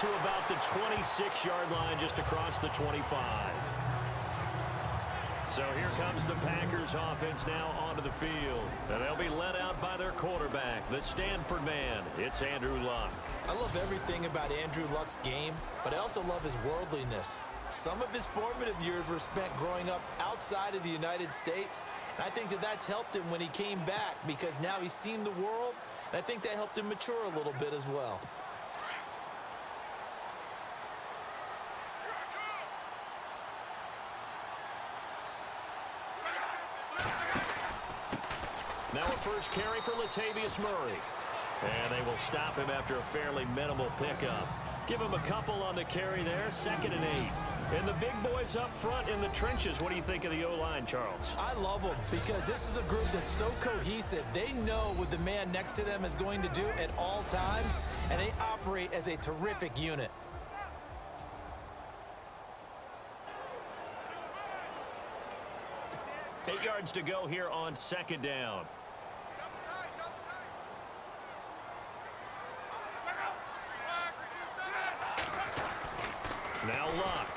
to about the 26-yard line, just across the 25. So here comes the Packers offense now onto the field. And they'll be led out by their quarterback, the Stanford man. It's Andrew Luck. I love everything about Andrew Luck's game, but I also love his worldliness. Some of his formative years were spent growing up outside of the United States. And I think that that's helped him when he came back because now he's seen the world. And I think that helped him mature a little bit as well. Now a first carry for Latavius Murray. And they will stop him after a fairly minimal pickup. Give him a couple on the carry there, 2nd and 8. And the big boys up front in the trenches. What do you think of the O-line, Charles? I love them because this is a group that's so cohesive. They know what the man next to them is going to do at all times, and they operate as a terrific unit. Eight yards to go here on 2nd down. Now Luck.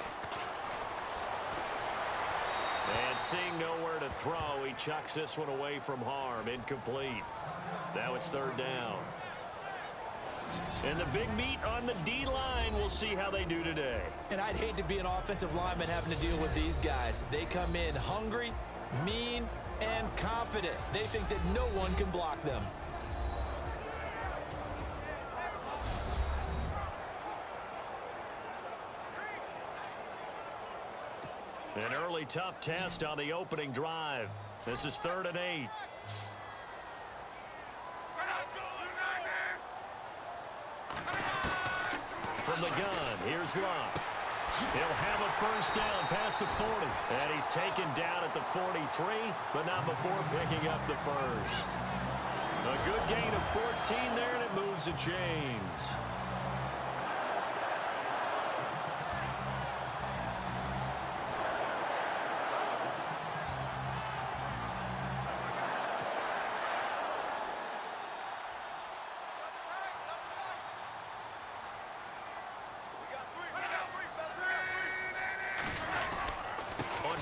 And seeing nowhere to throw, he chucks this one away from harm. Incomplete. Now it's 3rd down. And the big meat on the D-line, we'll see how they do today. And I'd hate to be an offensive lineman having to deal with these guys. They come in hungry, mean, and confident. They think that no one can block them. An early tough test on the opening drive. This is 3rd and 8. From the gun, here's Luck. He'll have a first down past the 40. And he's taken down at the 43, but not before picking up the first. A good gain of 14 there, and it moves the chains.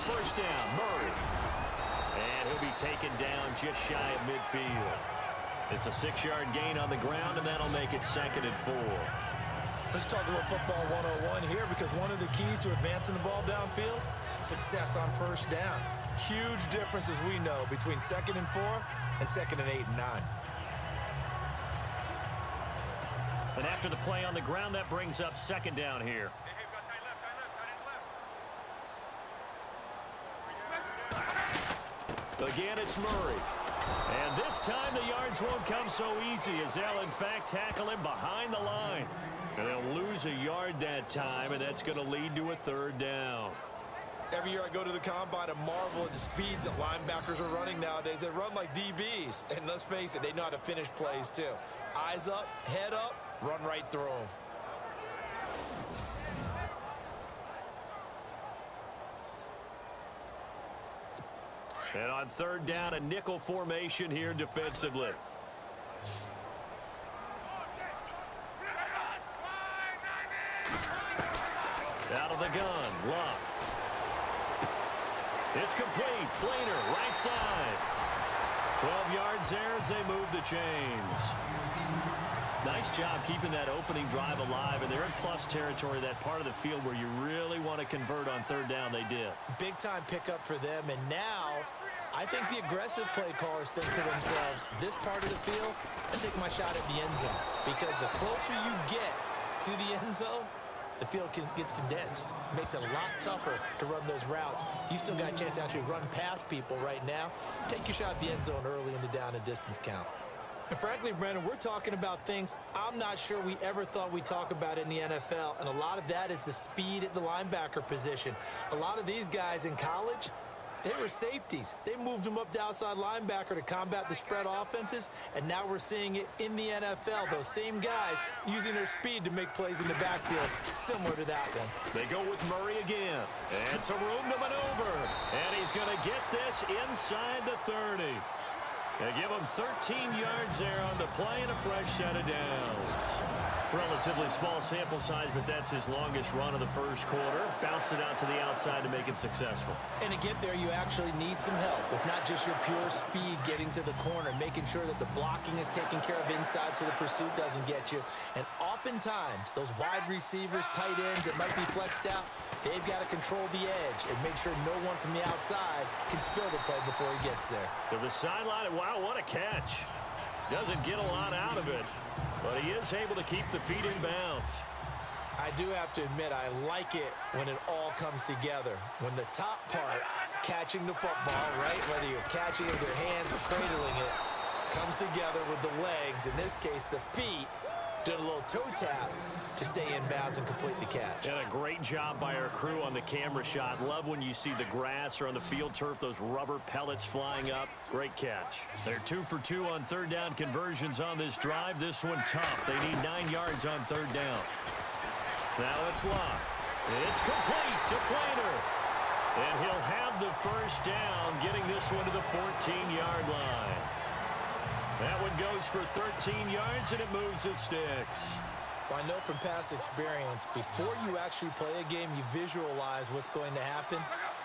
First down, Murray. And he'll be taken down just shy of midfield. It's a 6-yard gain on the ground, and that'll make it 2nd and 4. Let's talk a little football 101 here because one of the keys to advancing the ball downfield, success on first down. Huge difference, as we know, between 2nd and 4 and 2nd and 8 and 9. And after the play on the ground, that brings up 2nd down here. Again, it's Murray. And this time the yards won't come so easy as they'll, in fact, tackle him behind the line. And they'll lose a yard that time, and that's going to lead to a 3rd down. Every year I go to the combine and marvel at the speeds that linebackers are running nowadays. They run like DBs. And let's face it, they know how to finish plays too. Eyes up, head up, run right through them. And on 3rd down, a nickel formation here defensively. Out of the gun, Luck. It's complete. Flainer, right side. 12 yards there as they move the chains. Nice job keeping that opening drive alive, and they're in plus territory, that part of the field where you really want to convert on 3rd down. They did. Big-time pickup for them, and now I think the aggressive play callers think to themselves, this part of the field, I take my shot at the end zone, because the closer you get to the end zone, the field gets condensed. It makes it a lot tougher to run those routes. You still got a chance to actually run past people right now. Take your shot at the end zone early in the down and distance count. And frankly, Brandon, we're talking about things I'm not sure we ever thought we'd talk about in the NFL, and a lot of that is the speed at the linebacker position. A lot of these guys in college, they were safeties. They moved them up to outside linebacker to combat the spread offenses, and now we're seeing it in the NFL. Those same guys using their speed to make plays in the backfield, similar to that one. They go with Murray again, and some room to maneuver, and he's going to get this inside the 30. They give him 13 yards there on the play and a fresh set of downs. Relatively small sample size, but that's his longest run of the first quarter. Bounced it out to the outside to make it successful. And to get there, you actually need some help. It's not just your pure speed getting to the corner, making sure that the blocking is taken care of inside so the pursuit doesn't get you. And oftentimes, those wide receivers, tight ends that might be flexed out, they've got to control the edge and make sure no one from the outside can spill the play before he gets there. To the sideline, wow, what a catch. Doesn't get a lot out of it, but he is able to keep the feet in bounds. I do have to admit, I like it when it all comes together. When the top part, catching the football, right, whether you're catching it with your hands or cradling it, comes together with the legs, in this case the feet, doing a little toe tap to stay in bounds and complete the catch. And a great job by our crew on the camera shot. Love when you see the grass or on the field turf, those rubber pellets flying up. Great catch. They're 2 for 2 on third down conversions on this drive. This one tough. They need 9 yards on third down. Now it's Locke. It's complete to Flainer. And he'll have the first down, getting this one to the 14-yard line. That one goes for 13 yards, and it moves the sticks. I know from past experience, before you actually play a game, you visualize what's going to happen.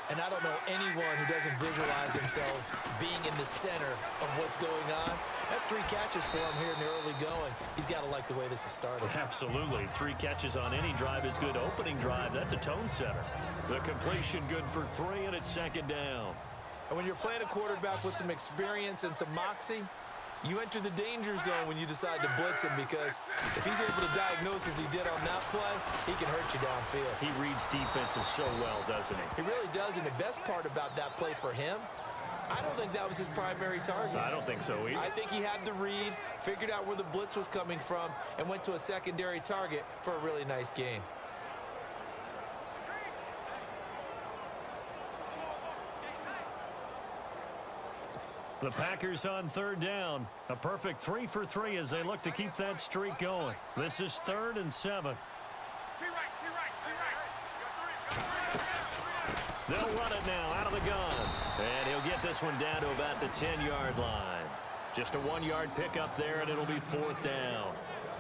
And I don't know anyone who doesn't visualize themselves being in the center of what's going on. That's 3 catches for him here in the early going. He's got to like the way this is started. Absolutely. 3 catches on any drive is good. Opening drive, that's a tone setter. The completion good for 3, and it's second down. And when you're playing a quarterback with some experience and some moxie, you enter the danger zone when you decide to blitz him, because if he's able to diagnose as he did on that play, he can hurt you downfield. He reads defenses so well, doesn't he? He really does, and the best part about that play for him, I don't think that was his primary target. I don't think so either. I think he had the read, figured out where the blitz was coming from, and went to a secondary target for a really nice gain. The Packers on third down. A perfect 3 for 3 as they look to keep that streak going. This is 3rd and 7. They'll run it now out of the gun. And he'll get this one down to about the 10-yard line. Just a 1-yard pickup there, and it'll be 4th down.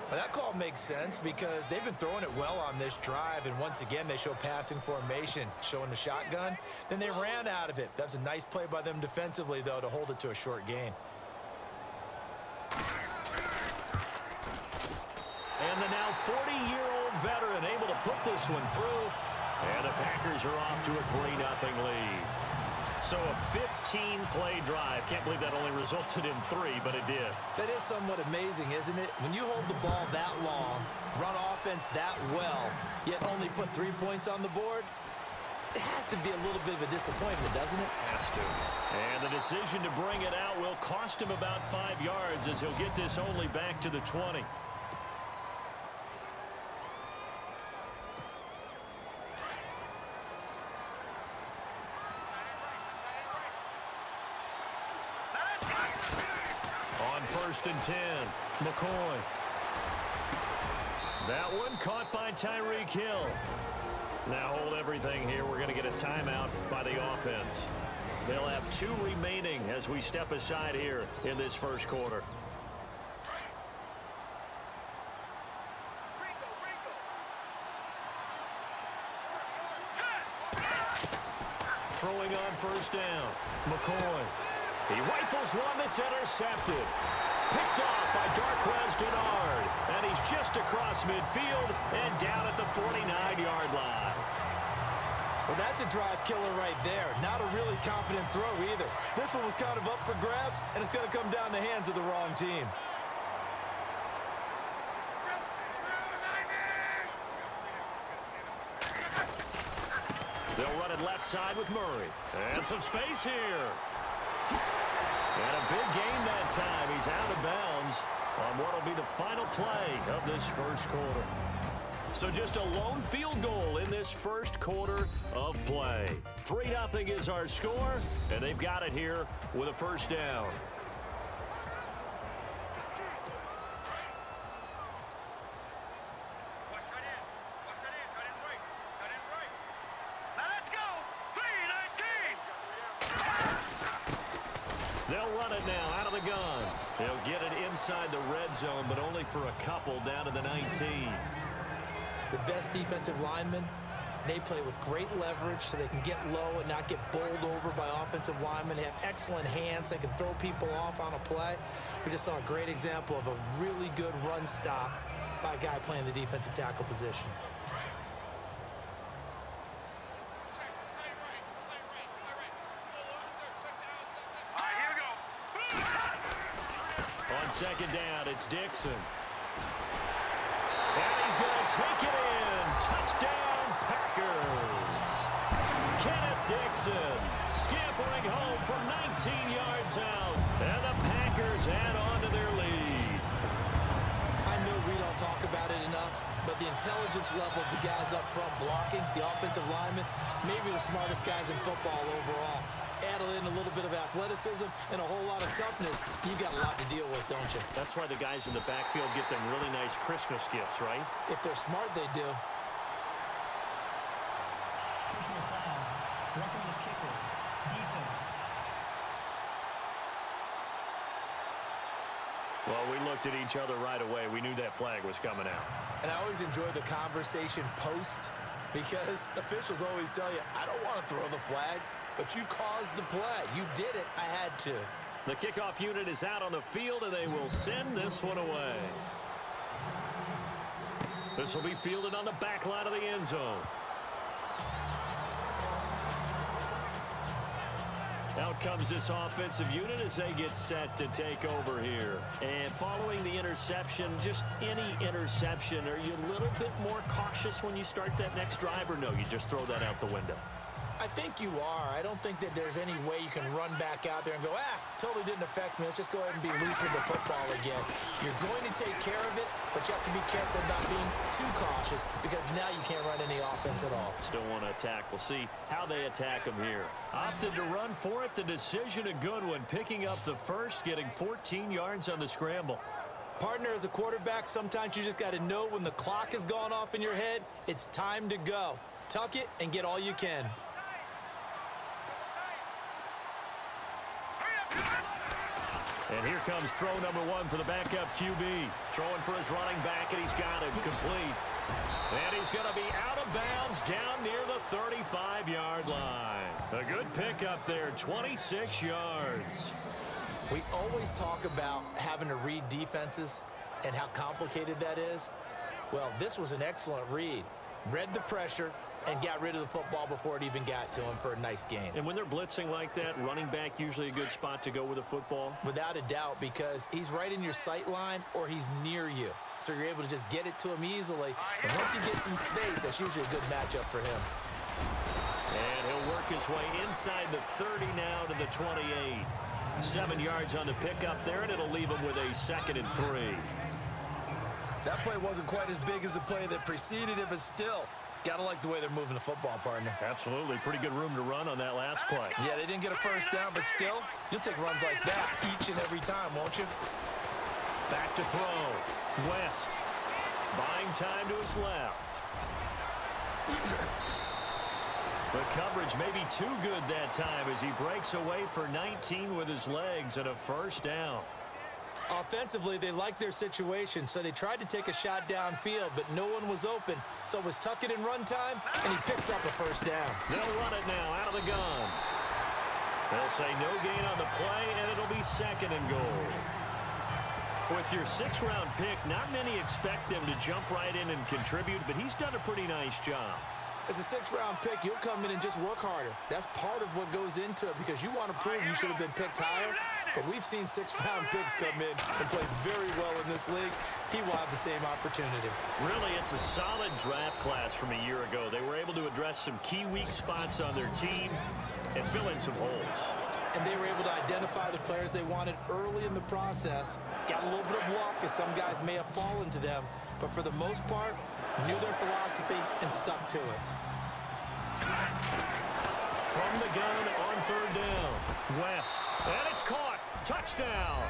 Well, that call makes sense because they've been throwing it well on this drive, and once again they show passing formation, showing the shotgun. Then they ran out of it. That's a nice play by them defensively, though, to hold it to a short gain. And the now 40-year-old veteran able to put this one through, and the Packers are off to a 3-0 lead. So a 15-play drive. Can't believe that only resulted in 3, but it did. That is somewhat amazing, isn't it? When you hold the ball that long, run offense that well, yet only put 3 points on the board, it has to be a little bit of a disappointment, doesn't it? Has to. And the decision to bring it out will cost him about 5 yards as he'll get this only back to the 20. On 1st and 10, McCoy. That one caught by Tyreek Hill. Now hold everything here. We're going to get a timeout by the offense. They'll have 2 remaining as we step aside here in this first quarter. Throwing on 1st down, McCoy. He rifles one that's intercepted. Picked off by Darquez Dennard. And he's just across midfield and down at the 49-yard line. Well, that's a drive killer right there. Not a really confident throw either. This one was kind of up for grabs, and it's going to come down the hands of the wrong team. They'll run it left side with Murray. And some space here. And a big gain that time. He's out of bounds on what will be the final play of this first quarter. So just a lone field goal in this first quarter of play. 3-0 is our score, and they've got it here with a first down. They'll run it now out of the gun. They'll get it inside the red zone, but only for a couple down to the 19. The best defensive linemen, they play with great leverage so they can get low and not get bowled over by offensive linemen. They have excellent hands. They can throw people off on a play. We just saw a great example of a really good run stop by a guy playing the defensive tackle position. On second down, it's Dixon. And he's going to take it in. Touchdown, Packers. Kenneth Dixon scampering home for 19 yards out. And the Packers add on to their lead. I know we don't talk about it enough, but the intelligence level of the guys up front blocking, the offensive linemen, maybe the smartest guys in football overall. Add in a little bit of athleticism and a whole lot of toughness, you've got a lot to deal with, don't you? That's why the guys in the backfield get them really nice Christmas gifts, right? If they're smart, they do. Personal foul. Roughing the kicker. Defense. Well, we looked at each other right away. We knew that flag was coming out. And I always enjoy the conversation post because officials always tell you, I don't want to throw the flag. But you caused the play. You did it. I had to. The kickoff unit is out on the field, and they will send this one away. This will be fielded on the back line of the end zone. Out comes this offensive unit as they get set to take over here. And following the interception, just any interception, are you a little bit more cautious when you start that next drive, or no, you just throw that out the window? I think you are. I don't think that there's any way you can run back out there and go, totally didn't affect me. Let's just go ahead and be loose with the football again. You're going to take care of it, but you have to be careful about being too cautious because now you can't run any offense at all. Still want to attack. We'll see how they attack them here. Opted to run for it. The decision a good one. Picking up the first, getting 14 yards on the scramble. Partner, as a quarterback, sometimes you just got to know when the clock has gone off in your head, it's time to go. Tuck it and get all you can. And here comes throw number one for the backup QB. Throwing for his running back, and he's got it complete. And he's going to be out of bounds down near the 35-yard line. A good pickup there, 26 yards. We always talk about having to read defenses and how complicated that is. Well, this was an excellent read. Read the pressure and got rid of the football before it even got to him for a nice game. And when they're blitzing like that, running back usually a good spot to go with a football? Without a doubt, because he's right in your sight line or he's near you. So you're able to just get it to him easily. And once he gets in space, that's usually a good matchup for him. And he'll work his way inside the 30 now to the 28. 7 yards on the pickup there, and it'll leave him with a 2nd and 3. That play wasn't quite as big as the play that preceded it, but still, gotta like the way they're moving the football, partner. Absolutely. Pretty good room to run on that last play. Yeah, they didn't get a first down, but still, you'll take runs like that each and every time, won't you? Back to throw. West. Buying time to his left. The coverage may be too good that time as he breaks away for 19 with his legs and a first down. Offensively, they liked their situation, so they tried to take a shot downfield, but no one was open. So it was tuck it in run time, and he picks up a first down. They'll run it now out of the gun. They'll say no gain on the play, and it'll be 2nd and goal. With your 6th-round pick, not many expect them to jump right in and contribute, but he's done a pretty nice job. As a 6th-round pick, you'll come in and just work harder. That's part of what goes into it because you want to prove you should have been picked higher. But we've seen 6th-round picks come in and play very well in this league. He will have the same opportunity. Really, it's a solid draft class from a year ago. They were able to address some key weak spots on their team and fill in some holes. And they were able to identify the players they wanted early in the process. Got a little bit of luck as some guys may have fallen to them. But for the most part, knew their philosophy and stuck to it. From the gun on 3rd down. West. And it's caught. Touchdown.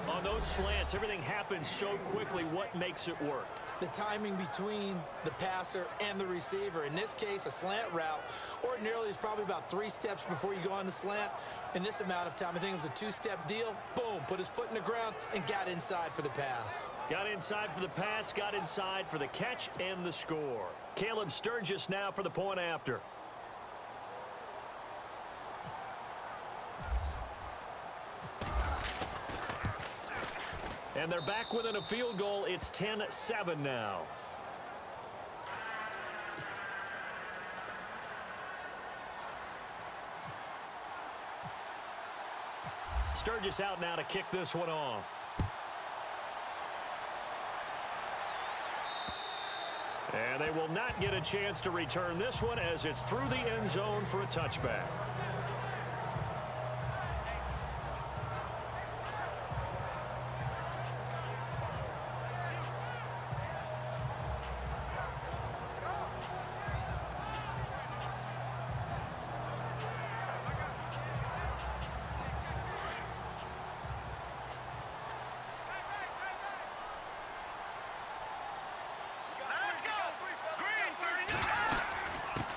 On those those slants, everything happens so quickly. What makes it work? The timing between the passer and the receiver. In this case, a slant route ordinarily is probably about 3 steps before you go on the slant. In this amount of time, I think it was a 2-step deal. Boom, put his foot in the ground and got inside for the pass. Got inside for the pass, got inside for the catch and the score. Caleb Sturgis now for the point after. And they're back within a field goal. It's 10-7 now. Sturgis out now to kick this one off. And they will not get a chance to return this one as it's through the end zone for a touchback.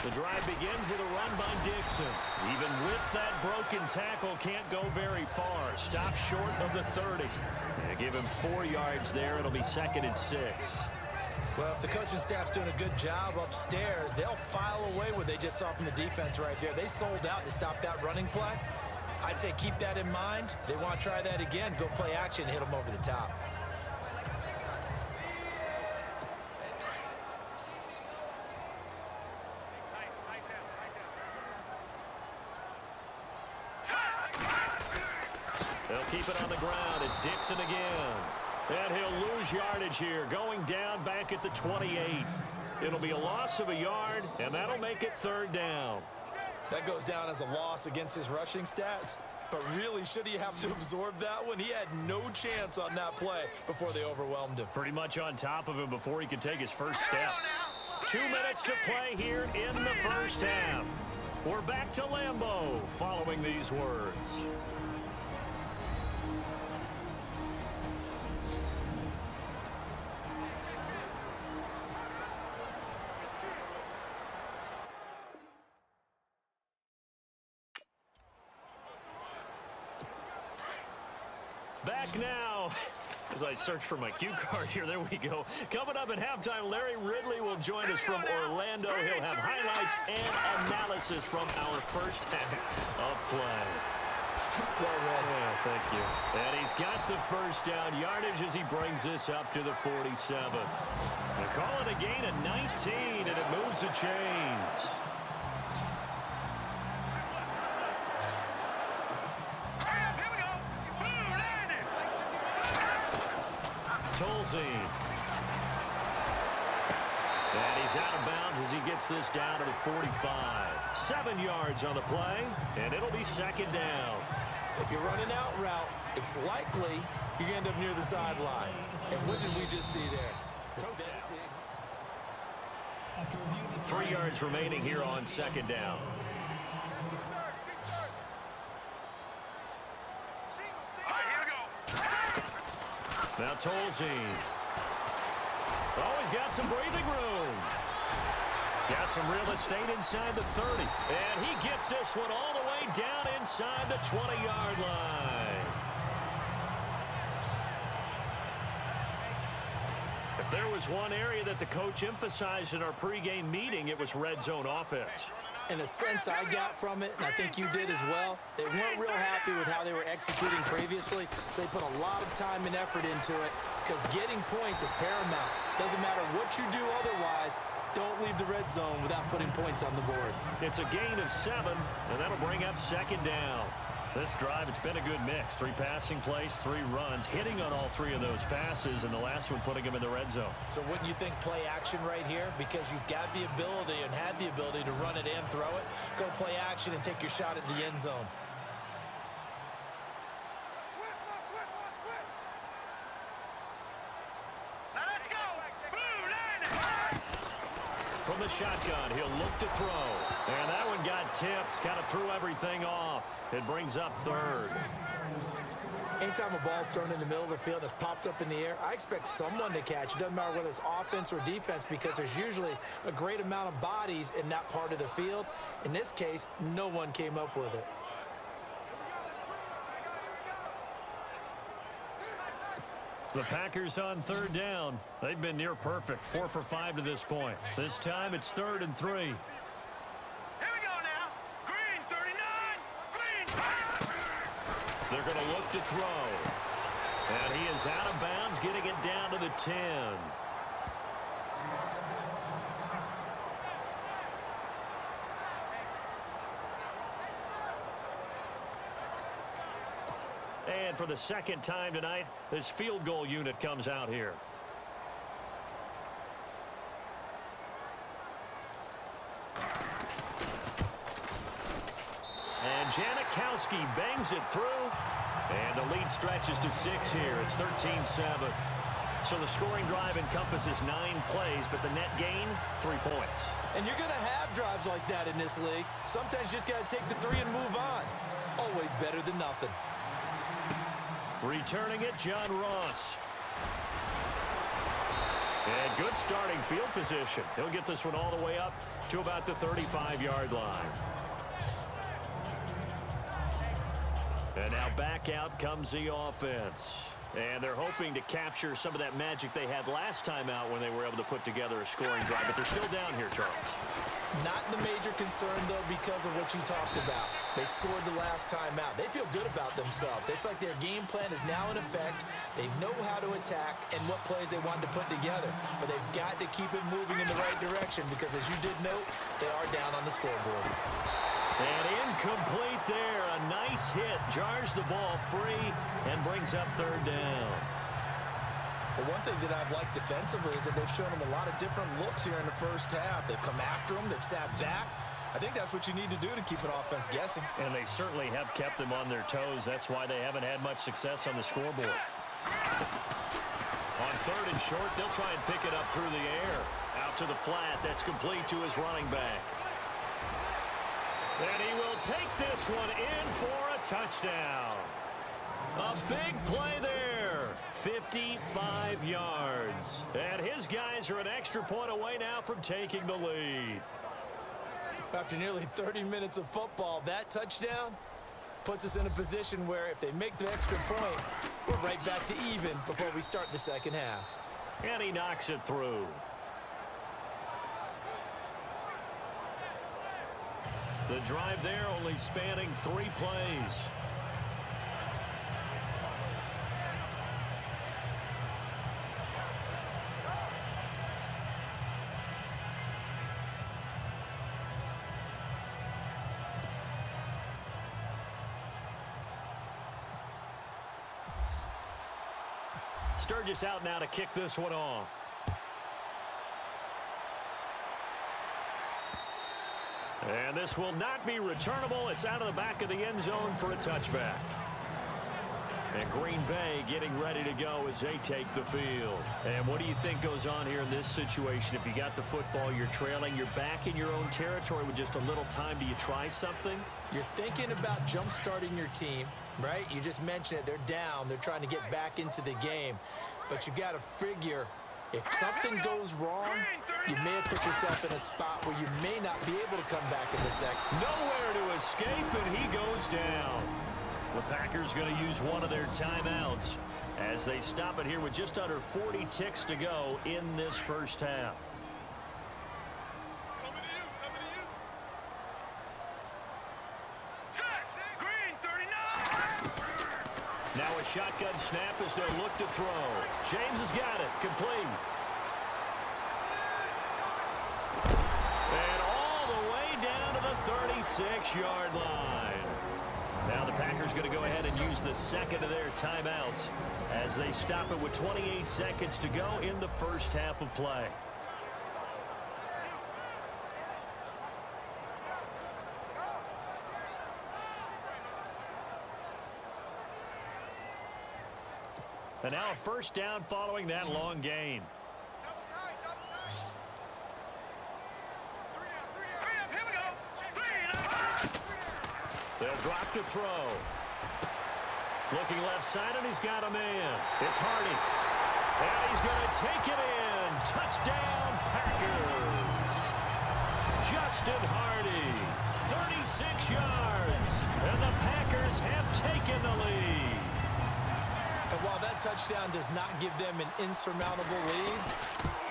The drive begins with a run by Dixon. Even with that broken tackle, can't go very far. Stop short of the 30. They give him 4 yards there. It'll be 2nd and 6. Well, if the coaching staff's doing a good job upstairs, they'll file away what they just saw from the defense right there. They sold out to stop that running play. I'd say keep that in mind. They want to try that again. Go play action, hit them over the top. They'll keep it on the ground. It's Dixon again. And he'll lose yardage here, going down back at the 28. It'll be a loss of a yard, and that'll make it 3rd down. That goes down as a loss against his rushing stats. But really, should he have to absorb that one? He had no chance on that play before they overwhelmed him. Pretty much on top of him before he could take his first step. 2 minutes to play here in the first half. We're back to Lambeau following these words. Back now, as I search for my cue card here, there we go. Coming up at halftime, Larry Ridley will join us from Orlando. He'll have highlights and analysis from our first half of play. Well read. Yeah, thank you. And he's got the first down yardage as he brings this up to the 47. They call it a gain of 19, and it moves the chains. Tolzien. And he's out of bounds as he gets this down to the 45. 7 yards on the play, and it'll be 2nd down. If you're running out route, it's likely you're going to end up near the sideline. And what did we just see there? 3 yards remaining here on 2nd down. Now Tolzien. Oh, he's got some breathing room. Got some real estate inside the 30. And he gets this one all the way down inside the 20-yard line. If there was one area that the coach emphasized in our pregame meeting, it was red zone offense. And the sense I got from it, and I think you did as well, they weren't real happy with how they were executing previously, so they put a lot of time and effort into it because getting points is paramount. Doesn't matter what you do otherwise, don't leave the red zone without putting points on the board. It's a gain of 7, and that'll bring up 2nd down. This drive, it's been a good mix. 3 passing plays, 3 runs, hitting on all 3 of those passes, and the last one putting him in the red zone. So wouldn't you think play action right here? Because you've got the ability and had the ability to run it and throw it. Go play action and take your shot at the end zone. Let's go! From the shotgun, he'll look to throw. And that one got tipped. Kind of threw everything off. It brings up 3rd. Anytime a ball's thrown in the middle of the field and it's popped up in the air, I expect someone to catch. It doesn't matter whether it's offense or defense because there's usually a great amount of bodies in that part of the field. In this case, no one came up with it. The Packers on third down. They've been near perfect, 4 for 5 to this point. This time it's 3rd and 3. Here we go now. Green 39. Green. They're going to look to throw. And he is out of bounds, getting it down to the 10. And for the second time tonight, this field goal unit comes out here. And Janikowski bangs it through. And the lead stretches to 6 here. It's 13-7. So the scoring drive encompasses 9 plays, but the net gain, 3 points. And you're going to have drives like that in this league. Sometimes you just got to take the 3 and move on. Always better than nothing. Returning it, John Ross. And good starting field position. He'll get this one all the way up to about the 35-yard line. And now back out comes the offense. And they're hoping to capture some of that magic they had last time out when they were able to put together a scoring drive. But they're still down here, Charles. Not the major concern, though, because of what you talked about. They scored the last time out. They feel good about themselves. They feel like their game plan is now in effect. They know how to attack and what plays they wanted to put together. But they've got to keep it moving in the right direction because, as you did note, they are down on the scoreboard. And incomplete there. A nice hit. Jars the ball free and brings up 3rd down. Well, one thing that I've liked defensively is that they've shown them a lot of different looks here in the first half. They've come after them. They've sat back. I think that's what you need to do to keep an offense guessing. And they certainly have kept them on their toes. That's why they haven't had much success on the scoreboard. On 3rd and short, they'll try and pick it up through the air. Out to the flat. That's complete to his running back. And he will take this one in for a touchdown. A big play there. 55 yards. And his guys are an extra point away now from taking the lead. After nearly 30 minutes of football, that touchdown puts us in a position where if they make the extra point, we're right back to even before we start the second half. And he knocks it through. The drive there only spanning 3 plays. Sturgis out now to kick this one off. And this will not be returnable. It's out of the back of the end zone for a touchback. And Green Bay getting ready to go as they take the field. And what do you think goes on here in this situation? If you got the football, you're trailing, you're back in your own territory with just a little time. Do you try something? You're thinking about jump-starting your team, right? You just mentioned it. They're down. They're trying to get back into the game. But you got to figure if something goes wrong, you may have put yourself in a spot where you may not be able to come back in the second. Nowhere to escape, and he goes down. The Packers going to use one of their timeouts as they stop it here with just under 40 ticks to go in this first half. Now a shotgun snap as they look to throw. James has got it. Complete. And all the way down to the 36-yard line. Now the Packers going to go ahead and use the second of their timeouts as they stop it with 28 seconds to go in the first half of play. And now a first down following that long gain. They'll drop to throw. Looking left side, and he's got a man. It's Hardy. And he's going to take it in. Touchdown, Packers. Justin Hardy, 36 yards. And the Packers have taken the lead. And while that touchdown does not give them an insurmountable lead,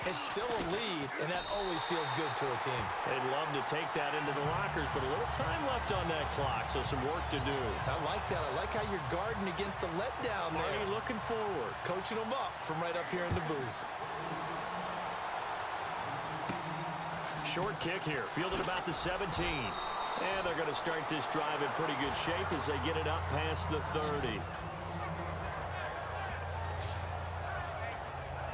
it's still a lead, and that always feels good to a team. They'd love to take that into the lockers, but a little time left on that clock, so some work to do. I like that. I like how you're guarding against a letdown there. Marty looking forward. Coaching them up from right up here in the booth. Short kick here, fielded about the 17. And they're going to start this drive in pretty good shape as they get it up past the 30.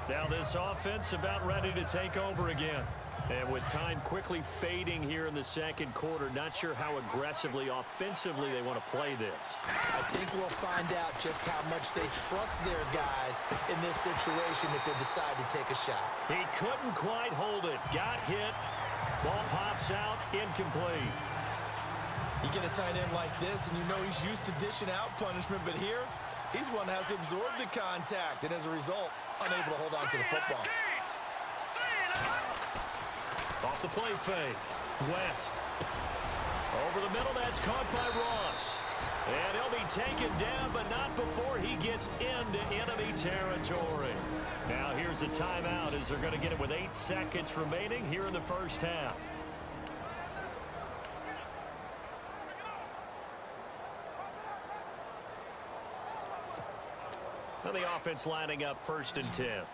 Now this offense about ready to take over again. And with time quickly fading here in the second quarter, not sure how aggressively, offensively they want to play this. I think we'll find out just how much they trust their guys in this situation if they decide to take a shot. He couldn't quite hold it. Got hit. Ball pops out. Incomplete. You get a tight end like this, and you know he's used to dishing out punishment, but here, he's one that has to absorb the contact, and as a result, unable to hold on to the football. Off the play fake. West. Over the middle, that's caught by Ross. And he'll be taken down, but not before he gets into enemy territory. Now here's a timeout as they're going to get it with 8 seconds remaining here in the first half. And the offense lining up 1st and 10.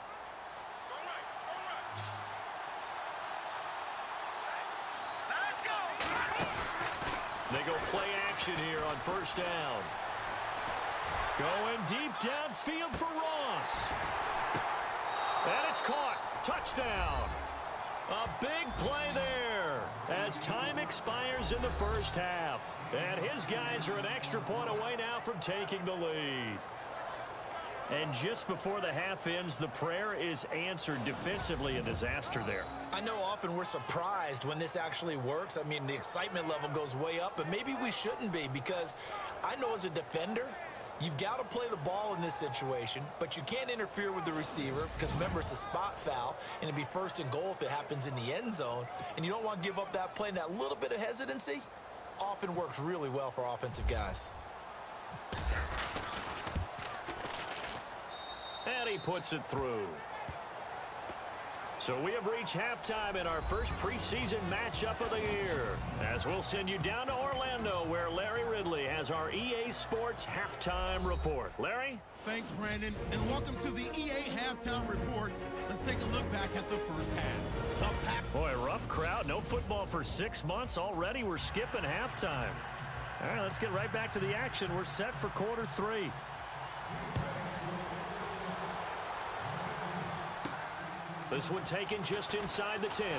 They go play action here on 1st down. Going deep downfield for Ross. And it's caught. Touchdown. A big play there as time expires in the first half. And his guys are an extra point away now from taking the lead. And just before the half ends, the prayer is answered. Defensively, a disaster there. I know often we're surprised when this actually works. I mean, the excitement level goes way up, but maybe we shouldn't be, because I know as a defender, you've got to play the ball in this situation, but you can't interfere with the receiver because, remember, it's a spot foul, and it'd be 1st and goal if it happens in the end zone, and you don't want to give up that play. And that little bit of hesitancy often works really well for offensive guys. And he puts it through. So we have reached halftime in our first preseason matchup of the year, as we'll send you down to Orlando, where Larry Ridley has our EA Sports Halftime Report. Larry? Thanks, Brandon, and welcome to the EA Halftime Report. Let's take a look back at the first half. Boy, rough crowd. No football for 6 months. Already we're skipping halftime. All right, let's get right back to the action. We're set for quarter 3. This one taken just inside the 10. And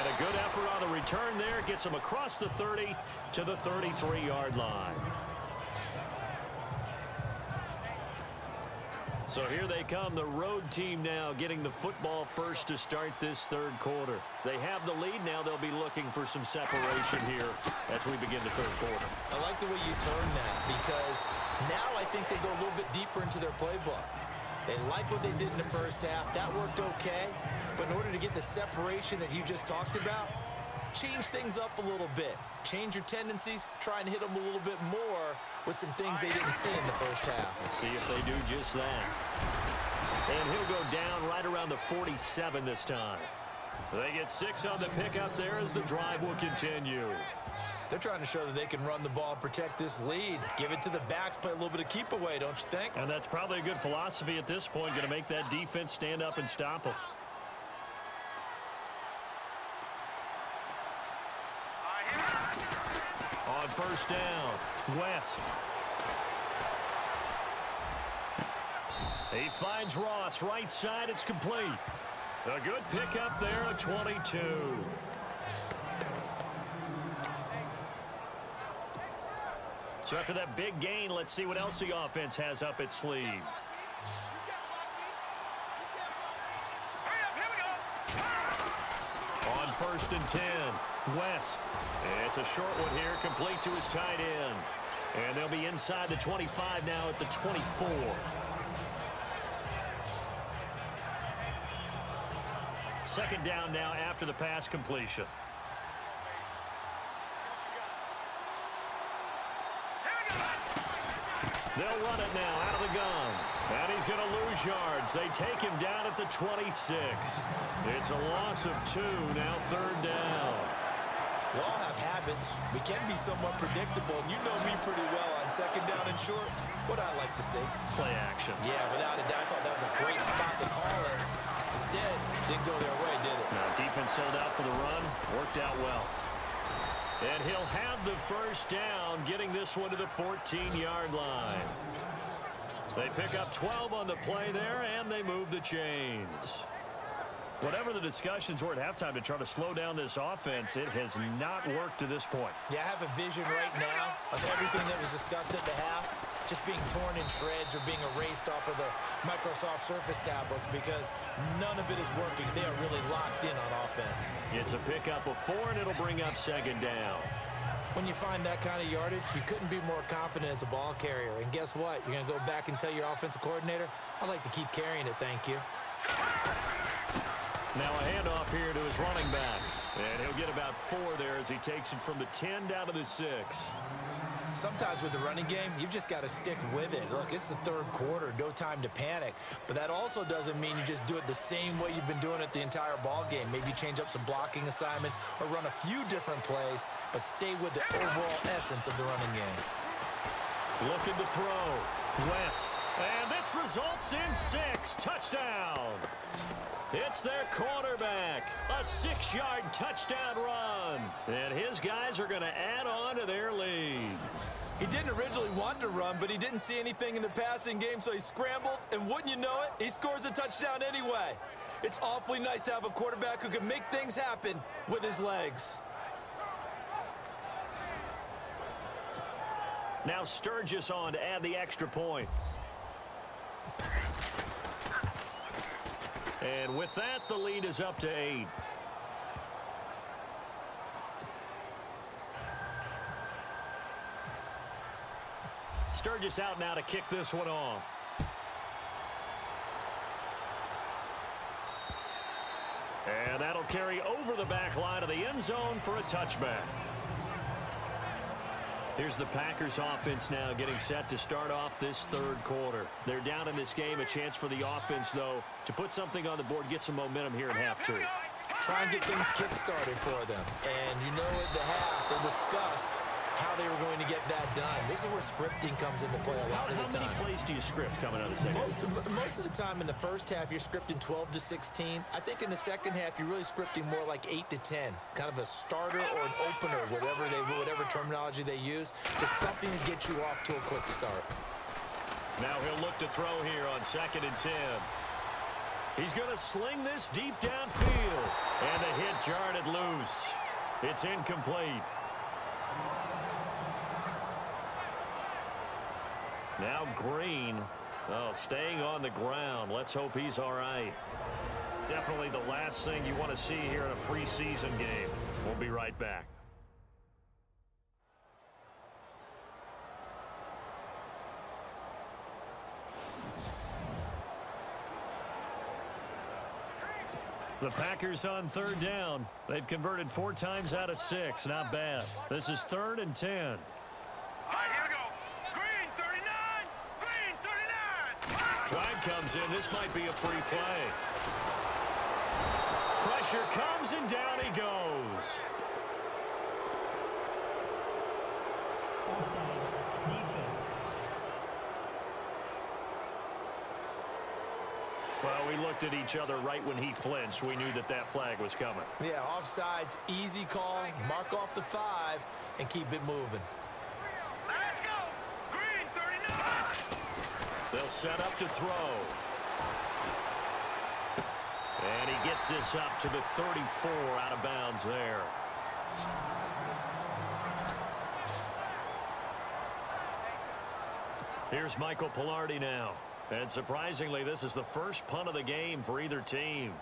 a good effort on the return there. Gets him across the 30 to the 33-yard line. So here they come, the road team now getting the football first to start this third quarter. They have the lead now. They'll be looking for some separation here as we begin the third quarter. I like the way you turn that, because now I think they go a little bit deeper into their playbook. They like what they did in the first half. That worked okay. But in order to get the separation that you just talked about, change things up a little bit. Change your tendencies. Try and hit them a little bit more with some things they didn't see in the first half. Let's see if they do just that. And he'll go down right around the 47 this time. They get 6 on the pickup there as the drive will continue. They're trying to show that they can run the ball and protect this lead. Give it to the backs, play a little bit of keep away, don't you think? And that's probably a good philosophy at this point, going to make that defense stand up and stop them. On 1st down, West. He finds Ross, right side, it's complete. A good pickup there, a 22. So after that big gain, let's see what else the offense has up its sleeve. On 1st and 10, West. It's a short one here, complete to his tight end. And they'll be inside the 25 now at the 24. Second down now after the pass completion. They'll run it now out of the gun. And he's going to lose yards. They take him down at the 26. It's a loss of 2, now third down. We all have habits. We can be somewhat predictable. You know me pretty well on second down and short. What I like to see. Play action. Yeah, without a doubt. I thought that was a great spot to call it. Instead, didn't go their way, did it? Now, defense sold out for the run. Worked out well. And he'll have the first down, getting this one to the 14-yard line. They pick up 12 on the play there, and they move the chains. Whatever the discussions were at halftime to try to slow down this offense, it has not worked to this point. Yeah, I have a vision right now of everything that was discussed at the half just being torn in shreds or being erased off of the Microsoft Surface tablets because none of it is working. They are really locked in on offense. It's a pickup of 4, and it'll bring up second down. When you find that kind of yardage, you couldn't be more confident as a ball carrier. And guess what? You're going to go back and tell your offensive coordinator, I'd like to keep carrying it, thank you. Now a handoff here to his running back. And he'll get about 4 there as he takes it from the 10 down to the 6. Sometimes with the running game, you've just got to stick with it. Look, it's the third quarter, no time to panic. But that also doesn't mean you just do it the same way you've been doing it the entire ball game. Maybe change up some blocking assignments or run a few different plays, but stay with the overall essence of the running game. Looking to throw. West. And this results in 6. Touchdown. It's their quarterback. A 6-yard touchdown run. And his guys are going to add on to their lead. He didn't originally want to run, but he didn't see anything in the passing game, so he scrambled. And wouldn't you know it, he scores a touchdown anyway. It's awfully nice to have a quarterback who can make things happen with his legs. Now Sturgis on to add the extra point. And with that, the lead is up to 8. Sturgis out now to kick this one off. And that'll carry over the back line of the end zone for a touchback. Here's the Packers offense now getting set to start off this third quarter. They're down in this game. A chance for the offense, though, to put something on the board, get some momentum here at half 2. Try and get things kick-started for them. And you know at the half, they discussed how they were going to get that done. This is where scripting comes into play a lot of the time. How many plays do you script coming out of the second? Most of the time in the first half, you're scripting 12 to 16. I think in the second half, you're really scripting more like 8 to 10. Kind of a starter or an opener, whatever terminology they use, just something to get you off to a quick start. Now he'll look to throw here on 2nd and 10. He's going to sling this deep downfield. And the hit jarred it loose. It's incomplete. Now Green, staying on the ground. Let's hope he's all right. Definitely the last thing you want to see here in a preseason game. We'll be right back. The Packers on 3rd down. They've converted 4 times out of 6. Not bad. This is 3rd and 10. All right, here we go. Green, 39. Green, 39. Flag comes in. This might be a free play. Pressure comes, and down he goes. Offside. Defense. Well, we looked at each other right when he flinched. We knew that that flag was coming. Yeah, offsides, easy call, mark off the 5, and keep it moving. Let's go. Green, 39. They'll set up to throw. And he gets this up to the 34, out of bounds there. Here's Michael Pilardi now. And surprisingly, this is the first punt of the game for either team.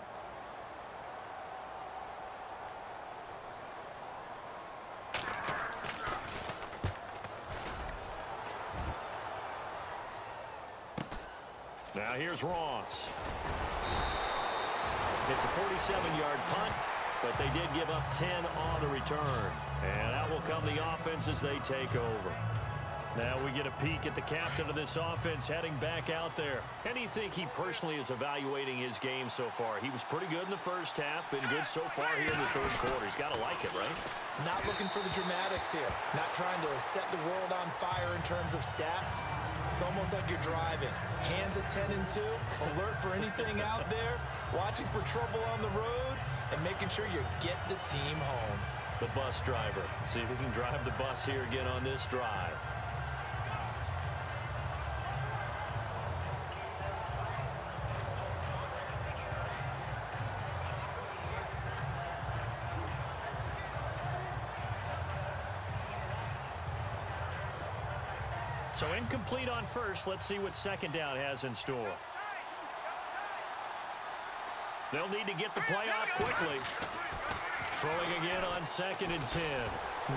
Here's Ross. It's a 47-yard punt, but they did give up 10 on the return. And that will come the offense as they take over. Now we get a peek at the captain of this offense heading back out there. And do you think he personally is evaluating his game so far? He was pretty good in the first half, been good so far here in the third quarter. He's got to like it, right? Not looking for the dramatics here. Not trying to set the world on fire in terms of stats. It's almost like you're driving. Hands at 10 and 2, alert for anything out there, watching for trouble on the road, and making sure you get the team home. The bus driver. See if he can drive the bus here again on this drive. So incomplete on first. Let's see what second down has in store. They'll need to get the play off quickly. Throwing again on 2nd and 10.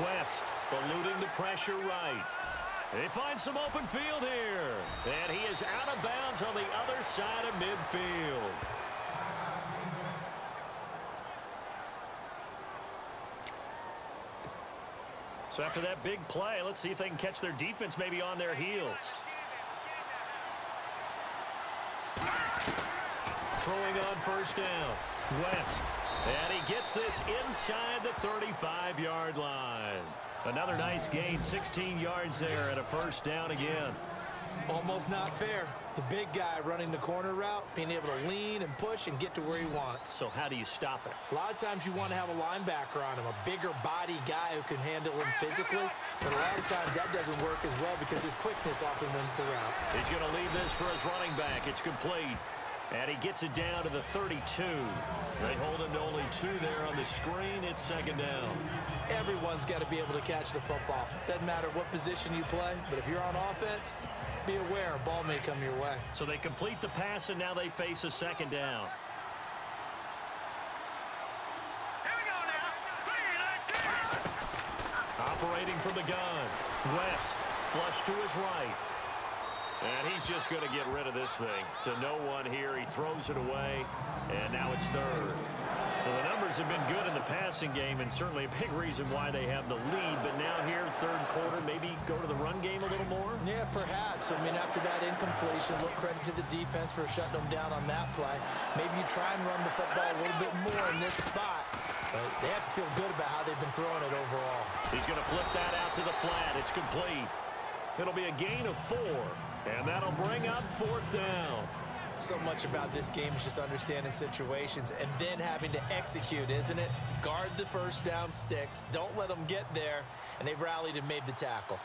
West eluding the pressure right. They find some open field here. And he is out of bounds on the other side of midfield. So after that big play, let's see if they can catch their defense maybe on their heels. Throwing on first down. West. And he gets this inside the 35-yard line. Another nice gain, 16 yards there and a first down again. Almost not fair. The big guy running the corner route, being able to lean and push and get to where he wants. So how do you stop it? A lot of times you want to have a linebacker on him, a bigger body guy who can handle him physically. But a lot of times that doesn't work as well because his quickness often wins the route. He's going to leave this for his running back. It's complete. And he gets it down to the 32. They hold him to only 2 there on the screen. It's second down. Everyone's got to be able to catch the football. Doesn't matter what position you play, but if you're on offense, be aware a ball may come your way. So they complete the pass, and now they face a second down. Here we go now. 3-19. Operating from the gun. West, flush to his right. And he's just going to get rid of this thing. To no one here. He throws it away, and now it's third. Well, the numbers have been good in the passing game, and certainly a big reason why they have the lead. But now here, third quarter, maybe go to the run game a little more? Yeah, perhaps. I mean, after that incompletion, look, credit to the defense for shutting them down on that play. Maybe you try and run the football a little bit more in this spot. But they have to feel good about how they've been throwing it overall. He's going to flip that out to the flat. It's complete. It'll be a gain of 4, and that'll bring up 4th down. So much about this game is just understanding situations and then having to execute, isn't it? Guard the first down sticks. Don't let them get there. And they've rallied and made the tackle.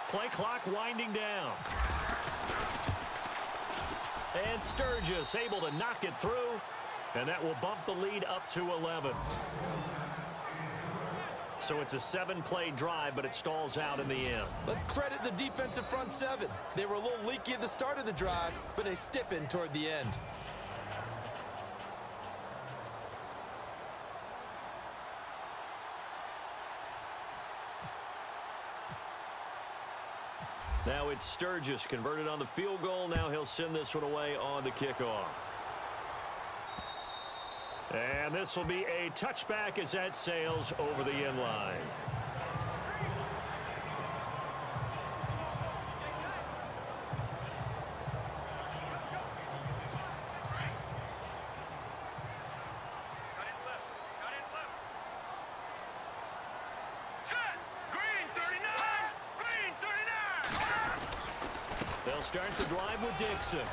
Play clock winding down. And Sturgis able to knock it through. And that will bump the lead up to 11. So it's a 7-play drive, but it stalls out in the end. Let's credit the defensive front 7. They were a little leaky at the start of the drive, but they stiffened toward the end. Now it's Sturgis converted on the field goal. Now he'll send this one away on the kickoff. And this will be a touchback as that sails over the end line. Set. Green 39. Green 39. They'll start the drive with Dixon.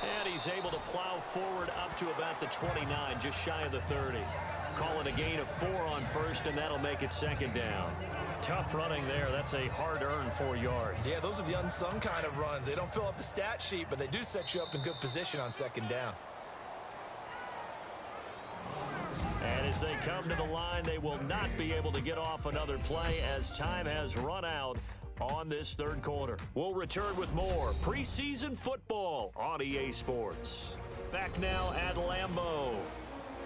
And he's able to plow forward up to about the 29, just shy of the 30. Call it a gain of 4 on first, and that'll make it second down. Tough running there. That's a hard-earned 4 yards. Yeah, those are the unsung kind of runs. They don't fill up the stat sheet, but they do set you up in good position on second down. And as they come to the line, they will not be able to get off another play as time has run out on this third quarter. We'll return with more preseason football on EA Sports. Back now at Lambeau.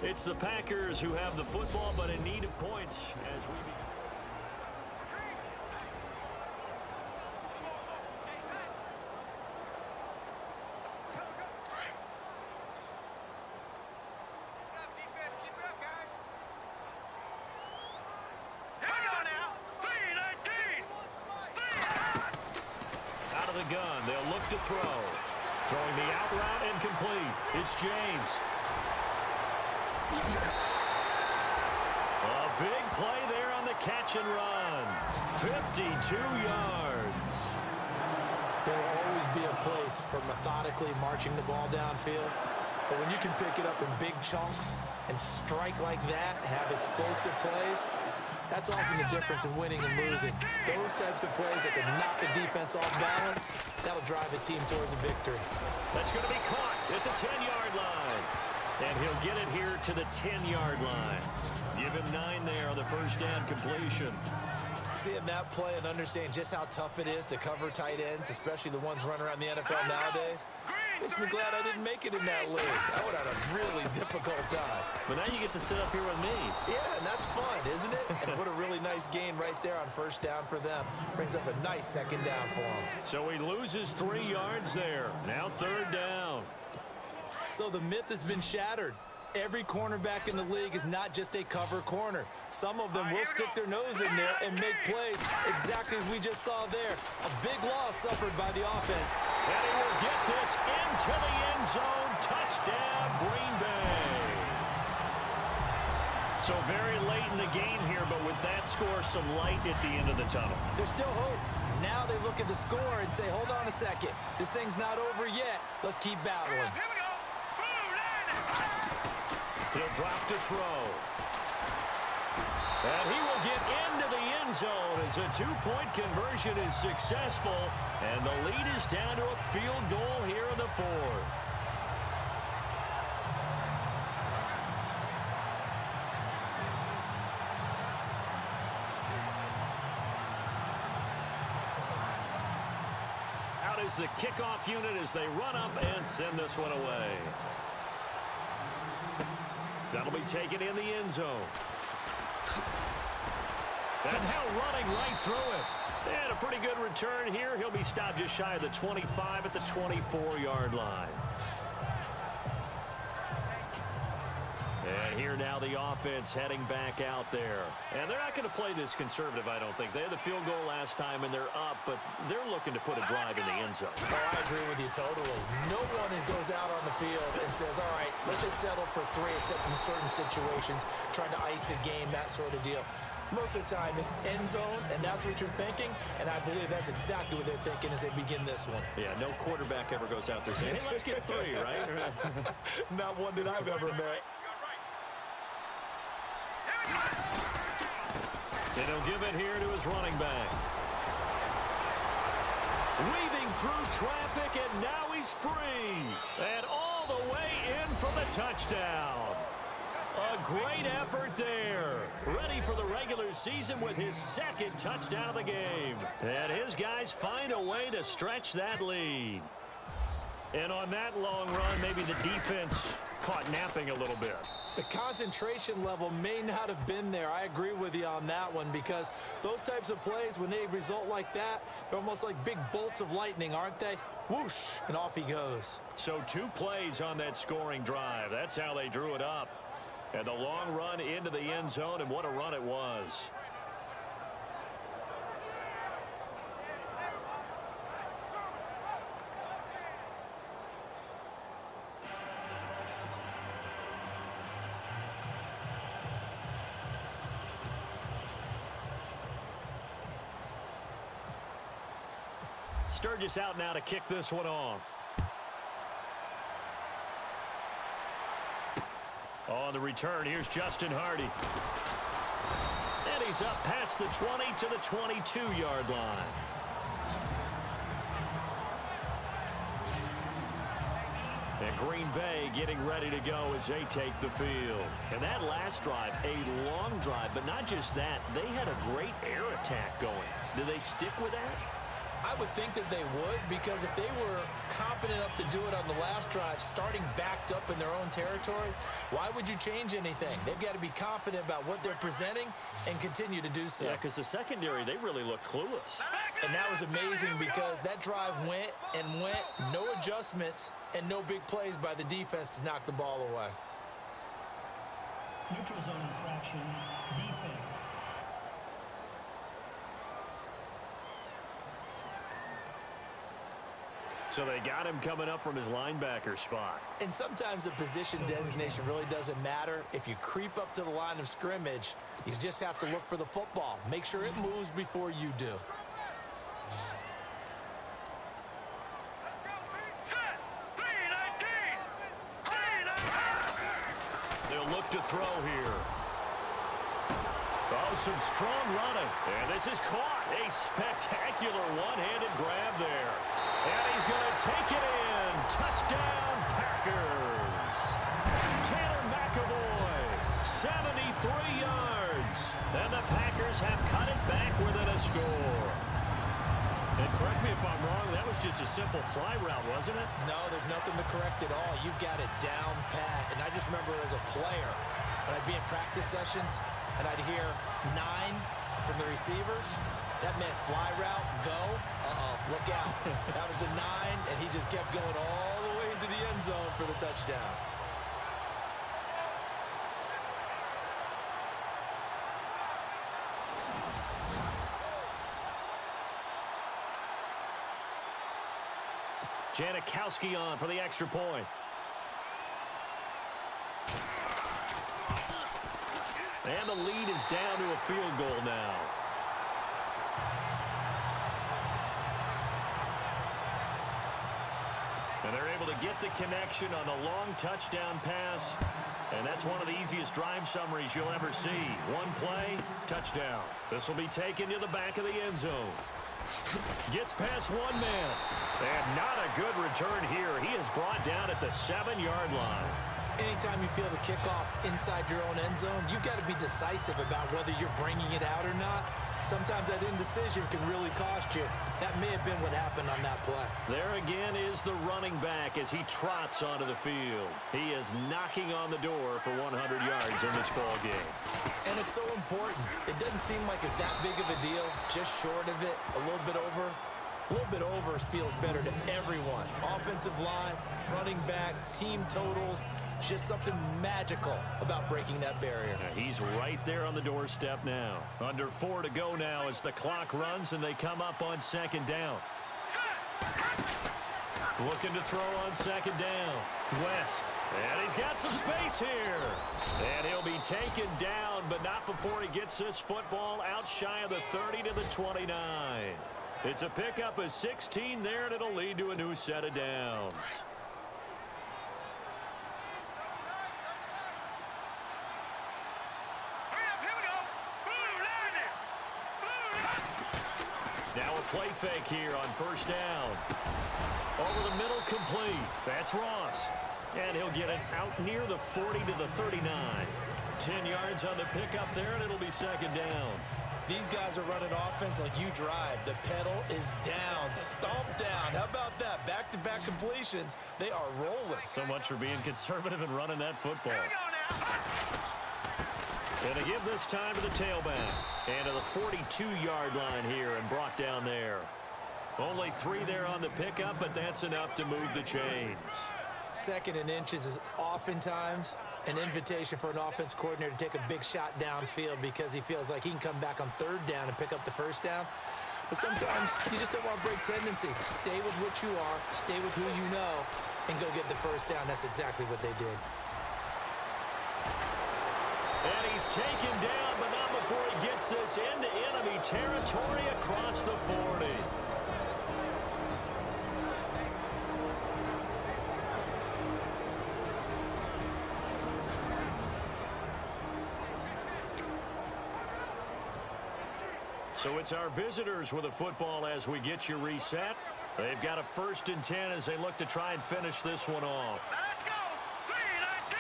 It's the Packers who have the football, but in need of points as we begin. Out of the gun, they'll look to throw. Throwing the out route incomplete. It's James. A big play there on the catch and run. 52 yards. There will always be a place for methodically marching the ball downfield. But when you can pick it up in big chunks and strike like that, have explosive plays, that's often the difference in winning and losing. Those types of plays that can knock a defense off balance, that'll drive a team towards a victory. That's going to be caught at the 10-yard line. And he'll get it here to the 10-yard line. Give him 9 there on the first down completion. Seeing that play and understanding just how tough it is to cover tight ends, especially the ones running around the NFL nowadays, makes me glad I didn't make it in that league. I would have had a really difficult time. But now you get to sit up here with me. Yeah, and that's fun, isn't it? And what a really nice gain right there on first down for them. Brings up a nice second down for them. So he loses 3 yards there. Now third down. So the myth has been shattered. Every cornerback in the league is not just a cover corner. Some of them will stick their nose in there and make plays exactly as we just saw there. A big loss suffered by the offense. And he will get this into the end zone. Touchdown, Green Bay. So very late in the game here, but with that score, some light at the end of the tunnel. There's still hope. Now they look at the score and say, hold on a second. This thing's not over yet. Let's keep battling. He'll drop to throw. And he will get into the end zone as a 2-point conversion is successful. And the lead is down to a field goal here in the 4th. Out is the kickoff unit as they run up and send this one away. That'll be taken in the end zone. And now running right through it. And a pretty good return here. He'll be stopped just shy of the 25 at the 24-yard line. And here now the offense heading back out there. And they're not going to play this conservative, I don't think. They had the field goal last time, and they're up, but they're looking to put a drive in the end zone. Oh, I agree with you totally. No one goes out on the field and says, all right, let's just settle for 3, except in certain situations, trying to ice a game, that sort of deal. Most of the time, it's end zone, and that's what you're thinking, and I believe that's exactly what they're thinking as they begin this one. Yeah, no quarterback ever goes out there saying, hey, let's get 3, right? Not one that I've ever met. And he'll give it here to his running back. Weaving through traffic, and now he's free. And all the way in for the touchdown. A great effort there. Ready for the regular season with his 2nd touchdown of the game. And his guys find a way to stretch that lead. And on that long run, maybe the defense caught napping a little bit. The concentration level may not have been there. I agree with you on that one, because those types of plays, when they result like that, they're almost like big bolts of lightning, aren't they? Whoosh, and off he goes. So 2 plays on that scoring drive. That's how they drew it up. And the long run into the end zone, and what a run it was. Sturgis out now to kick this one off. On the return, here's Justin Hardy. And he's up past the 20 to the 22-yard line. And Green Bay getting ready to go as they take the field. And that last drive, a long drive, but not just that. They had a great air attack going. Do they stick with that? I would think that they would, because if they were competent enough to do it on the last drive, starting backed up in their own territory, why would you change anything? They've got to be confident about what they're presenting and continue to do so. Yeah, because the secondary, they really looked clueless. And that was amazing because that drive went and went, no adjustments, and no big plays by the defense to knock the ball away. Neutral zone infraction, defense. So they got him coming up from his linebacker spot. And sometimes the position designation really doesn't matter. If you creep up to the line of scrimmage, you just have to look for the football. Make sure it moves before you do. They'll look to throw here. Oh, some strong running. And this is caught. A spectacular one-handed grab there. And he's going to take it in. Touchdown, Packers. Taylor McAvoy, 73 yards. And the Packers have cut it back within a score. And correct me if I'm wrong, that was just a simple fly route, wasn't it? No, there's nothing to correct at all. You've got it down pat. And I just remember as a player, when I'd be in practice sessions, and I'd hear 9 from the receivers, that meant fly route, go, look out. That was the 9, and he just kept going all the way into the end zone for the touchdown. Janikowski on for the extra point. And the lead is down to a field goal now. And they're able to get the connection on the long touchdown pass. And that's one of the easiest drive summaries you'll ever see. One play, touchdown. This will be taken to the back of the end zone. Gets past one man. And not a good return here. He is brought down at the 7-yard line. Anytime you feel the kickoff inside your own end zone, you've got to be decisive about whether you're bringing it out or not. Sometimes that indecision can really cost you. That may have been what happened on that play. There again is the running back as he trots onto the field. He is knocking on the door for 100 yards in this ball game. And it's so important. It doesn't seem like it's that big of a deal. Just short of it, a little bit over. A little bit over feels better to everyone. Offensive line, running back, team totals. Just something magical about breaking that barrier. Yeah, he's right there on the doorstep now. Under 4 to go now as the clock runs and they come up on second down. Looking to throw on second down. West. And he's got some space here. And he'll be taken down, but not before he gets this football out shy of the 30 to the 29. It's a pickup of 16 there, and it'll lead to a new set of downs. Now a play fake here on first down. Over the middle, complete. That's Ross. And he'll get it out near the 40 to the 39. 10 yards on the pickup there, and it'll be second down. These guys are running offense like you drive. The pedal is down, stomped down. How about that? Back-to-back completions. They are rolling. So much for being conservative and running that football. And they give this time to the tailback. And to the 42-yard line here and brought down there. Only 3 there on the pickup, but that's enough to move the chains. Second and inches is oftentimes an invitation for an offense coordinator to take a big shot downfield because he feels like he can come back on third down and pick up the first down. But sometimes you just don't want to break tendency. Stay with what you are, stay with who you know, and go get the first down. That's exactly what they did. And he's taken down, but not before he gets this into enemy territory across the 40. So it's our visitors with a football as we get you reset. They've got a 1st and 10 as they look to try and finish this one off. Let's go! 3-19!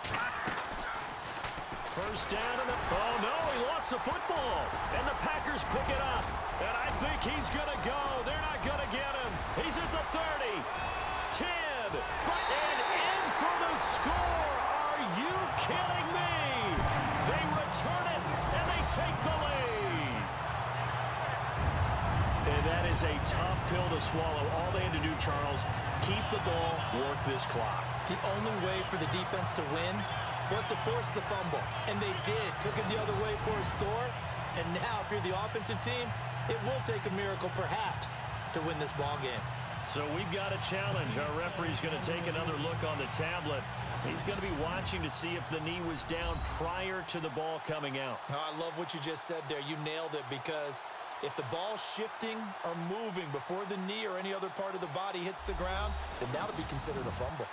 3-19! First down, and oh no, he lost the football. And the Packers pick it up. And I think he's going to go. They're not going to get him. He's at the 30, 10, and in for the score. Are you kidding me? They return it, and they take the lead. And that is a tough pill to swallow. All they had to do, Charles, keep the ball, work this clock. The only way for the defense to win was to force the fumble. And they did. Took it the other way for a score. And now, if you're the offensive team, it will take a miracle, perhaps, to win this ball game. So we've got a challenge. Our referee's going to take another look on the tablet. He's going to be watching to see if the knee was down prior to the ball coming out. Oh, I love what you just said there. You nailed it, because if the ball's shifting or moving before the knee or any other part of the body hits the ground, then that'll be considered a fumble.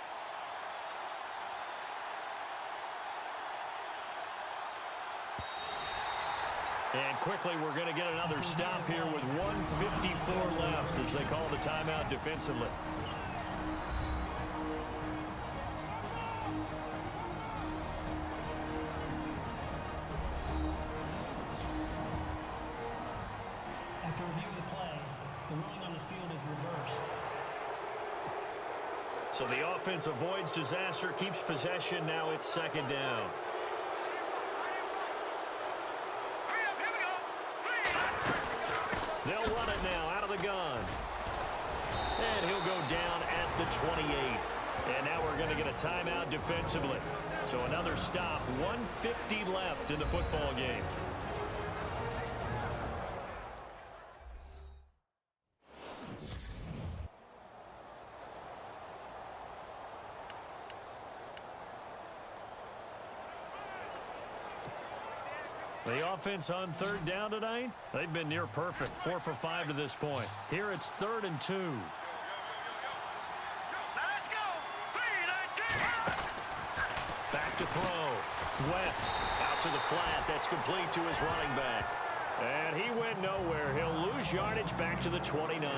And quickly, we're going to get another stop here with 1:54 left as they call the timeout defensively. After review of the play, the ruling on the field is reversed. So the offense avoids disaster, keeps possession. Now it's second down. They'll run it now out of the gun. And he'll go down at the 28. And now we're going to get a timeout defensively. So another stop, 1:50 left in the football game. The offense on third down tonight, they've been near perfect, 4 for 5 to this point. Here it's 3rd and 2. Let's go. 3-19. Back to throw. West out to the flat. That's complete to his running back. And he went nowhere. He'll lose yardage back to the 29.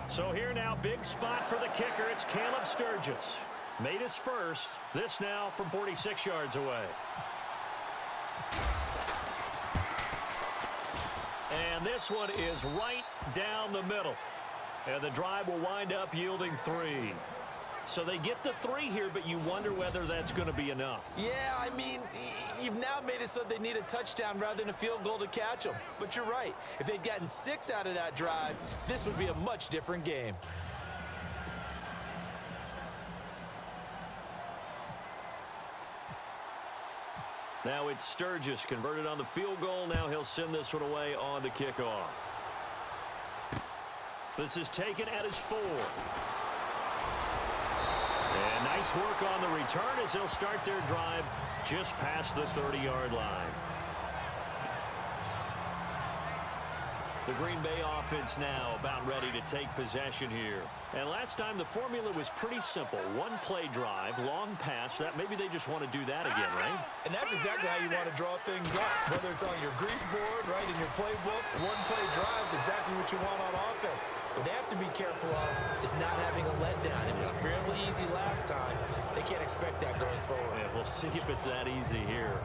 So here now, big spot for the kicker. It's Caleb Sturgis. Made his first. This now from 46 yards away. And this one is right down the middle. And the drive will wind up yielding 3. So they get the 3 here, but you wonder whether that's going to be enough. Yeah, I mean, you've now made it so they need a touchdown rather than a field goal to catch them. But you're right. If they'd gotten 6 out of that drive, this would be a much different game. Now it's Sturgis converted on the field goal. Now he'll send this one away on the kickoff. This is taken at his 4. And nice work on the return as they'll start their drive just past the 30-yard line. The Green Bay offense now about ready to take possession here. And last time the formula was pretty simple. 1-play drive, long pass. That maybe they just want to do that again, right? And that's exactly how you want to draw things up. Whether it's on your grease board, right, in your playbook, 1-play drive is exactly what you want on offense. What they have to be careful of is not having a letdown. It was fairly easy last time. They can't expect that going forward. Yeah, we'll see if it's that easy here.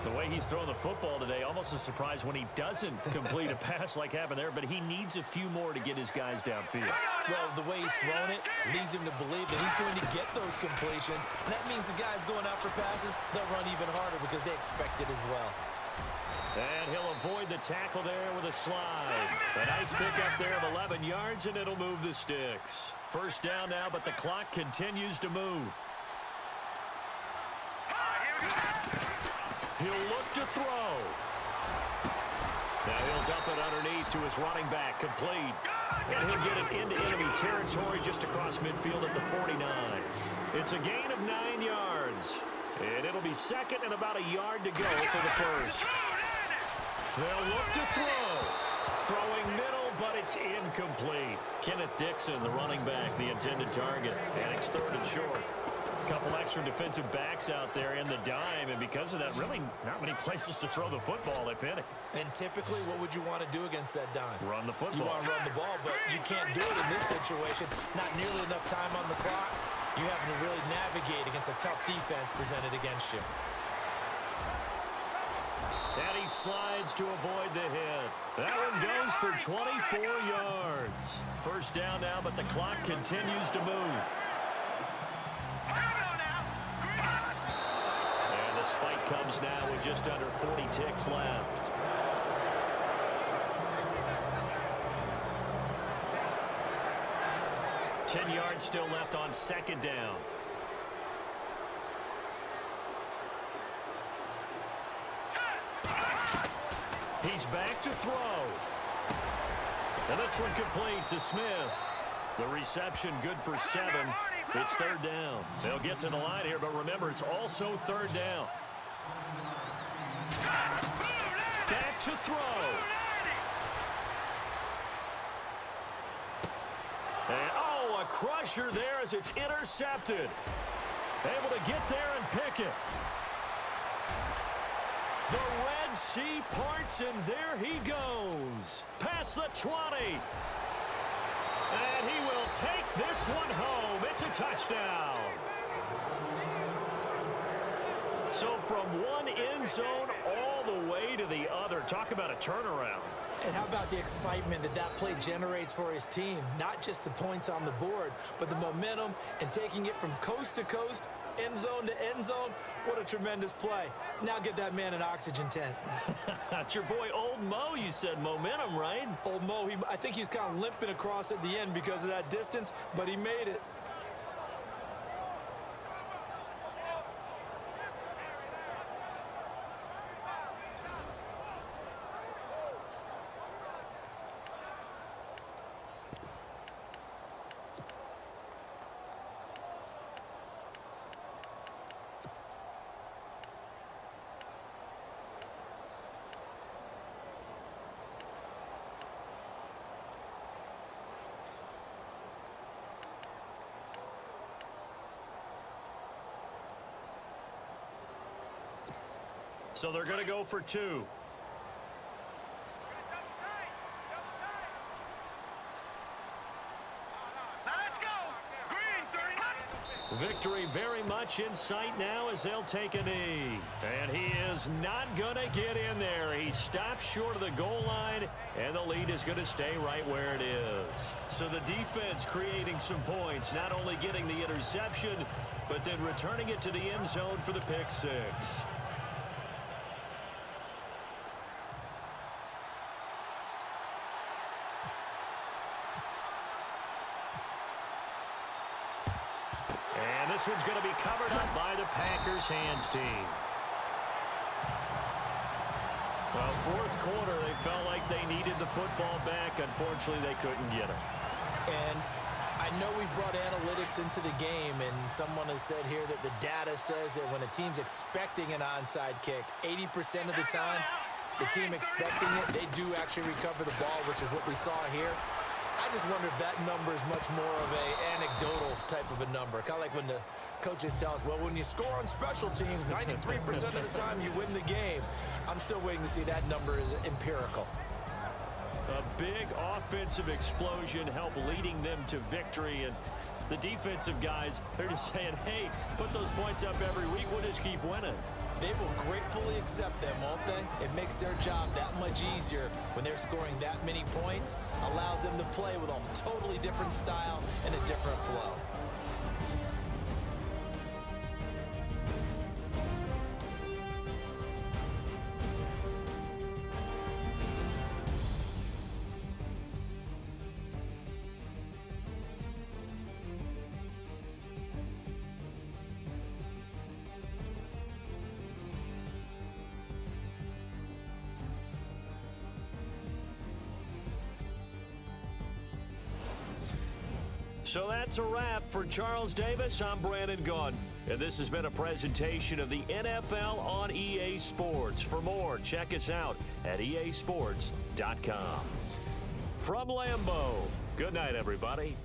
The way he's throwing the football today, almost a surprise when he doesn't complete a pass like happened there, but he needs a few more to get his guys downfield. Well, the way he's throwing it leads him to believe that he's going to get those completions. And that means the guys going out for passes, they'll run even harder because they expect it as well. And he'll avoid the tackle there with a slide. A nice pickup there of 11 yards, and it'll move the sticks. First down now, but the clock continues to move. He'll look to throw. Now he'll dump it underneath to his running back, complete. And he'll get it into enemy territory just across midfield at the 49. It's a gain of 9 yards. And it'll be second and about a yard to go for the first. They'll look to throw. Throwing middle, but it's incomplete. Kenneth Dixon, the running back, the intended target. And it's 3rd and short. couple extra defensive backs out there in the dime, and because of that, really not many places to throw the football, if any. And typically, what would you want to do against that dime? Run the football. You want to run the ball, but you can't do it in this situation. Not nearly enough time on the clock. You have to really navigate against a tough defense presented against you. And he slides to avoid the hit. That one goes for 24 yards. First down now, but the clock continues to move. And the spike comes now with just under 40 ticks left. Ten yards still left on second down. He's back to throw. And this one complete to Smith. The reception good for 7. It's third down. They'll get to the line here, but remember, it's also third down. Back to throw. And, a crusher there as it's intercepted. Able to get there and pick it. The Red Sea parts, and there he goes. Past the 20. And he will take this one home. It's a touchdown. So from one end zone all the way to the other. Talk about a turnaround. And how about the excitement that play generates for his team? Not just the points on the board, but the momentum and taking it from coast to coast, end zone to end zone. What a tremendous play. Now get that man an oxygen tent. That's your boy Old Mo. You said momentum, right? Old Mo, I think he's kind of limping across at the end because of that distance, but he made it. So they're going to go for 2. Let's go. Green 39. Victory very much in sight now as they'll take a knee. And he is not going to get in there. He stops short of the goal line, and the lead is going to stay right where it is. So the defense creating some points, not only getting the interception, but then returning it to the end zone for the pick 6. This one's going to be covered up by the Packers hands team. Well, fourth quarter, they felt like they needed the football back. Unfortunately, they couldn't get it. And I know we've brought analytics into the game, and someone has said here that the data says that when a team's expecting an onside kick, 80% of the time, the team expecting it, they do actually recover the ball, which is what we saw here. I just wonder if that number is much more of an anecdotal type of a number. Kind of like when the coaches tell us, well, when you score on special teams, 93% of the time you win the game. I'm still waiting to see that number is empirical. A big offensive explosion helped leading them to victory. And the defensive guys, they're just saying, hey, put those points up every week. We'll just keep winning. They will gratefully accept them, won't they? It makes their job that much easier when they're scoring that many points. Allows them to play with a totally different style and a different flow. So that's a wrap for Charles Davis. I'm Brandon Gaudin, and this has been a presentation of the NFL on EA Sports. For more, check us out at easports.com. From Lambeau, good night, everybody.